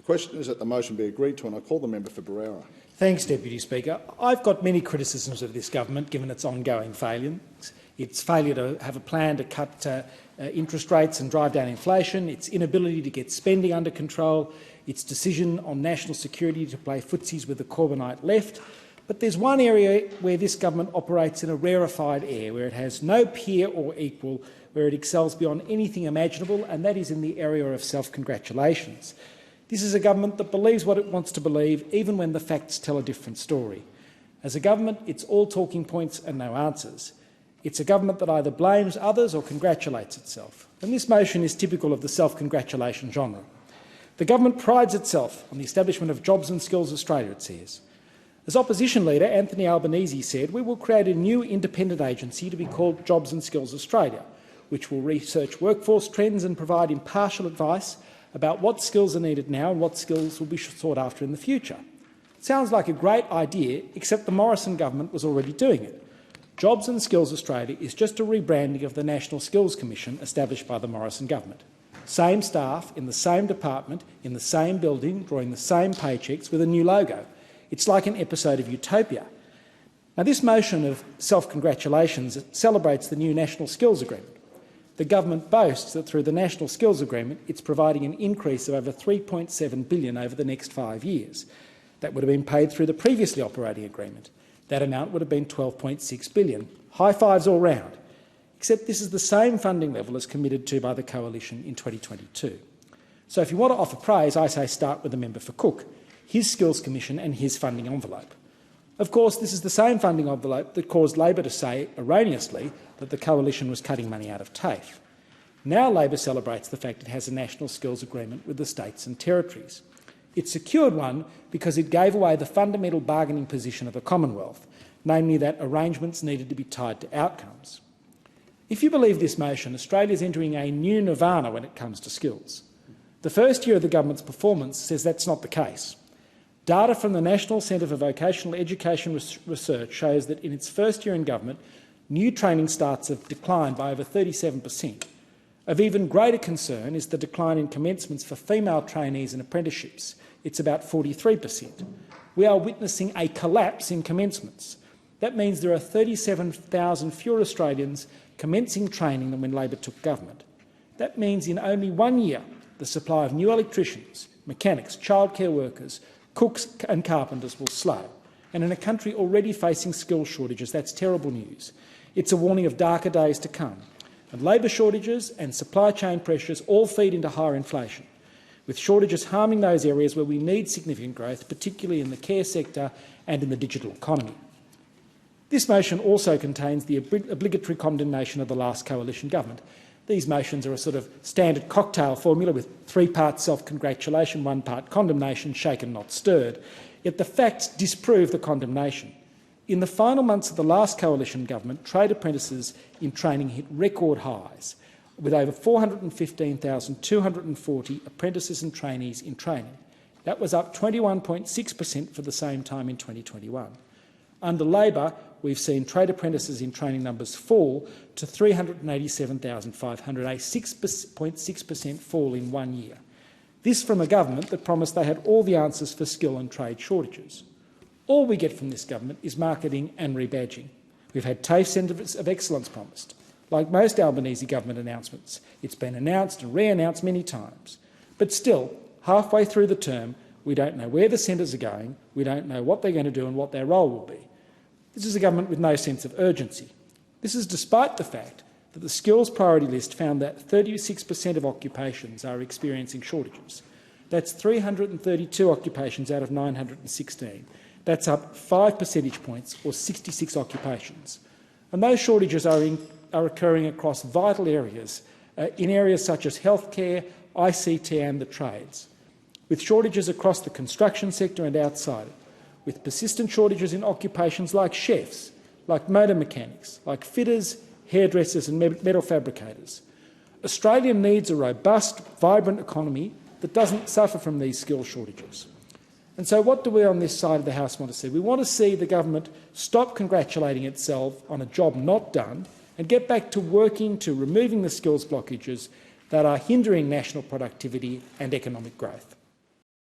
question is that the motion be agreed to, and I call the member for Barara. Thanks, Deputy Speaker. I've got many criticisms of this government, given its ongoing failures. Its failure to have a plan to cut interest rates and drive down inflation, its inability to get spending under control, its decision on national security to play footsies with the Corbynite left. But there's one area where this government operates in a rarefied air, where it has no peer or equal, where it excels beyond anything imaginable, and that is in the area of self-congratulations. This is a government that believes what it wants to believe, even when the facts tell a different story. As a government, it's all talking points and no answers. It's a government that either blames others or congratulates itself. And this motion is typical of the self-congratulation genre. The government prides itself on the establishment of Jobs and Skills Australia, it says. As opposition leader Anthony Albanese said, we will create a new independent agency to be called Jobs and Skills Australia, which will research workforce trends and provide impartial advice about what skills are needed now and what skills will be sought after in the future. It sounds like a great idea, except the Morrison government was already doing it. Jobs and Skills Australia is just a rebranding of the National Skills Commission established by the Morrison government. Same staff in the same department, in the same building, drawing the same paychecks with a new logo. It's like an episode of Utopia. Now, this motion of self-congratulations celebrates the new National Skills Agreement. The government boasts that through the National Skills Agreement it's providing an increase of over $3.7 billion over the next 5 years. That would have been paid through the previously operating agreement. That amount would have been $12.6 billion. High fives all round. Except this is the same funding level as committed to by the Coalition in 2022. So if you want to offer praise, I say start with the member for Cook, his Skills Commission and his funding envelope. Of course, this is the same funding envelope that caused Labor to say, erroneously, that the Coalition was cutting money out of TAFE. Now Labor celebrates the fact it has a national skills agreement with the states and territories. It secured one because it gave away the fundamental bargaining position of the Commonwealth, namely that arrangements needed to be tied to outcomes. If you believe this motion, Australia is entering a new nirvana when it comes to skills. The first year of the government's performance says that's not the case. Data from the National Centre for Vocational Education Research shows that in its first year in government, new training starts have declined by over 37%. Of even greater concern is the decline in commencements for female trainees and apprenticeships. It's about 43%. We are witnessing a collapse in commencements. That means there are 37,000 fewer Australians commencing training than when Labor took government. That means in only 1 year, the supply of new electricians, mechanics, childcare workers, cooks and carpenters will slow. And in a country already facing skills shortages, that's terrible news. It's a warning of darker days to come. And labour shortages and supply chain pressures all feed into higher inflation, with shortages harming those areas where we need significant growth, particularly in the care sector and in the digital economy. This motion also contains the obligatory condemnation of the last Coalition government. These motions are a sort of standard cocktail formula with 3 parts self-congratulation, 1 part condemnation, shaken not stirred. Yet the facts disprove the condemnation. In the final months of the last Coalition government, trade apprentices in training hit record highs, with over 415,240 apprentices and trainees in training. That was up 21.6% for the same time in 2021. Under Labor, we've seen trade apprentices in training numbers fall to 387,500, a 6.6% fall in 1 year. This from a government that promised they had all the answers for skill and trade shortages. All we get from this government is marketing and rebadging. We've had TAFE Centres of Excellence promised. Like most Albanese government announcements, it's been announced and re-announced many times. But still, halfway through the term, we don't know where the centres are going, we don't know what they're going to do and what their role will be. This is a government with no sense of urgency. This is despite the fact that the skills priority list found that 36% of occupations are experiencing shortages. That's 332 occupations out of 916. That's up 5 percentage points, or 66 occupations. And those shortages are occurring across vital areas, in areas such as healthcare, ICT and the trades, with shortages across the construction sector and outside it, with persistent shortages in occupations like chefs, like motor mechanics, like fitters, hairdressers and metal fabricators. Australia needs a robust, vibrant economy that doesn't suffer from these skill shortages. And so what do we on this side of the House want to see? We want to see the government stop congratulating itself on a job not done and get back to working to removing the skills blockages that are hindering national productivity and economic growth.